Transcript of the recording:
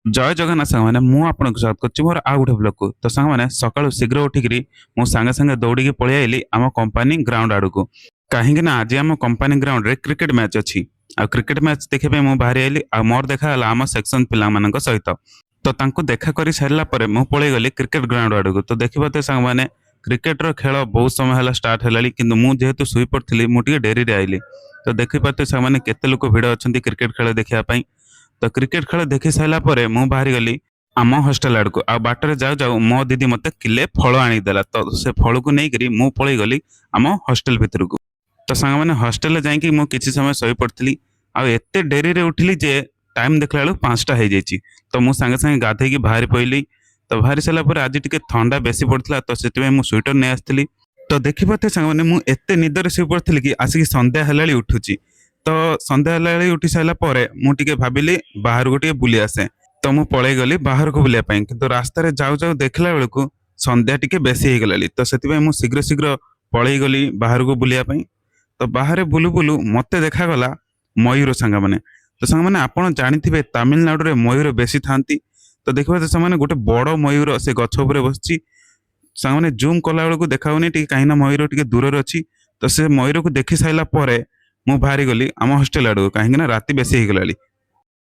ଜୟ ଜଗନ୍ନାଥ ସାଙ୍ଗମାନେ ମୁଁ ଆପଣଙ୍କୁ ସ୍ୱାଗତ କରୁଛି ମୋର ଆଉ ଗୋଟେ ବ୍ଲଗକୁ। ତ ସାଙ୍ଗମାନେ ସକାଳୁ ଶୀଘ୍ର ଉଠିକିରି ମୁଁ ସାଙ୍ଗେ ସାଙ୍ଗେ ଦୌଡ଼ିକି ପଳେଇ ଆଇଲି ଆମ କମ୍ପାନୀ ଗ୍ରାଉଣ୍ଡ ଆଡ଼କୁ। କାହିଁକି ନା ଆଜି ଆମ କମ୍ପାନୀ ଗ୍ରାଉଣ୍ଡରେ କ୍ରିକେଟ ମ୍ୟାଚ୍ ଅଛି। ଆଉ କ୍ରିକେଟ ମ୍ୟାଚ୍ ଦେଖିବା ପାଇଁ ମୁଁ ବାହାରି ଆଇଲି। ଆଉ ମୋର ଦେଖା ହେଲା ଆମ ସେକ୍ସନ ପିଲାମାନଙ୍କ ସହିତ। ତ ତାଙ୍କୁ ଦେଖା କରି ସାରିଲା ପରେ ମୁଁ ପଳେଇ ଗଲି କ୍ରିକେଟ ଗ୍ରାଉଣ୍ଡ ଆଡ଼କୁ। ତ ଦେଖିପାରୁଥିବେ ସାଙ୍ଗମାନେ କ୍ରିକେଟର ଖେଳ ବହୁତ ସମୟ ହେଲା ଷ୍ଟାର୍ଟ ହେଲାଣି, କିନ୍ତୁ ମୁଁ ଯେହେତୁ ଶୋଇପଡ଼ିଥିଲି ମୁଁ ଟିକେ ଡେରିରେ ଆଇଲି। ତ ଦେଖିପାରୁଥିବେ ସାଙ୍ଗମାନେ କେତେ ଲୋକ ଭିଡ଼ ଅଛନ୍ତି କ୍ରିକେଟ ଖେଳ ଦେଖିବା ପାଇଁ। ତ କ୍ରିକେଟ ଖେଳ ଦେଖି ସାରିଲା ପରେ ମୁଁ ବାହାରି ଗଲି ଆମ ହଷ୍ଟେଲ ଆଡ଼କୁ। ଆଉ ବାଟରେ ଯାଉ ଯାଉ ମୋ ଦିଦି ମୋତେ କିଲେ ଫଳ ଆଣିଦେଲା। ତ ସେ ଫଳକୁ ନେଇକରି ମୁଁ ପଳେଇ ଗଲି ଆମ ହଷ୍ଟେଲ ଭିତରକୁ। ତ ସାଙ୍ଗମାନେ ହଷ୍ଟେଲରେ ଯାଇକି ମୁଁ କିଛି ସମୟ ଶୋଇପଡ଼ିଥିଲି। ଆଉ ଏତେ ଡେରିରେ ଉଠିଲି ଯେ ଟାଇମ୍ ଦେଖିଲା ବେଳକୁ 5ଟା ହେଇଯାଇଛି। ତ ମୁଁ ସାଙ୍ଗେ ସାଙ୍ଗେ ଗାଧେଇକି ବାହାରି ପଇଲି। ତ ବାହାରି ସାରିଲା ପରେ ଆଜି ଟିକେ ଥଣ୍ଡା ବେଶୀ ପଡ଼ିଥିଲା, ତ ସେଥିପାଇଁ ମୁଁ ସ୍ୱିଟର ନେଇ ଆସିଥିଲି। ତ ଦେଖିପାରୁଥିବେ ସାଙ୍ଗମାନେ ମୁଁ ଏତେ ନିଦରେ ଶୋଇପଡ଼ିଥିଲି କି ଆସିକି ସନ୍ଧ୍ୟା ହେଲାବେଳେ ଉଠୁଛି। ତ ସନ୍ଧ୍ୟା ହେଲାବେଳେ ଉଠି ସାରିଲା ପରେ ମୁଁ ଟିକେ ଭାବିଲି ବାହାରକୁ ଟିକେ ବୁଲି ଆସେ। ତ ମୁଁ ପଳେଇ ଗଲି ବାହାରକୁ ବୁଲିବା ପାଇଁ, କିନ୍ତୁ ରାସ୍ତାରେ ଯାଉ ଯାଉ ଦେଖିଲା ବେଳକୁ ସନ୍ଧ୍ୟା ଟିକେ ବେଶୀ ହେଇଗଲାଣି। ତ ସେଥିପାଇଁ ମୁଁ ଶୀଘ୍ର ଶୀଘ୍ର ପଳେଇ ଗଲି ବାହାରକୁ ବୁଲିବା ପାଇଁ। ତ ବାହାରେ ବୁଲୁ ବୁଲୁ ମୋତେ ଦେଖାଗଲା ମୟୂର ସାଙ୍ଗମାନେ। ତ ସାଙ୍ଗମାନେ ଆପଣ ଜାଣିଥିବେ ତାମିଲନାଡୁରେ ମୟୂର ବେଶୀ ଥାନ୍ତି। ତ ଦେଖିବା ସେମାନେ ଗୋଟେ ବଡ଼ ମୟୂର ସେ ଗଛ ଉପରେ ବସିଛି। ସାଙ୍ଗମାନେ ଜୁମ୍ କଲା ବେଳକୁ ଦେଖାଉନି ଟିକେ, କାହିଁକିନା ମୟୂର ଟିକେ ଦୂରରେ ଅଛି। ତ ସେ ମୟୂରକୁ ଦେଖି ସାରିଲା ପରେ ମୁଁ ବାହାରି ଗଲି ଆମ ହଷ୍ଟେଲ ଆଡ଼କୁ, କାହିଁକିନା ରାତି ବେଶୀ ହେଇଗଲାଣି।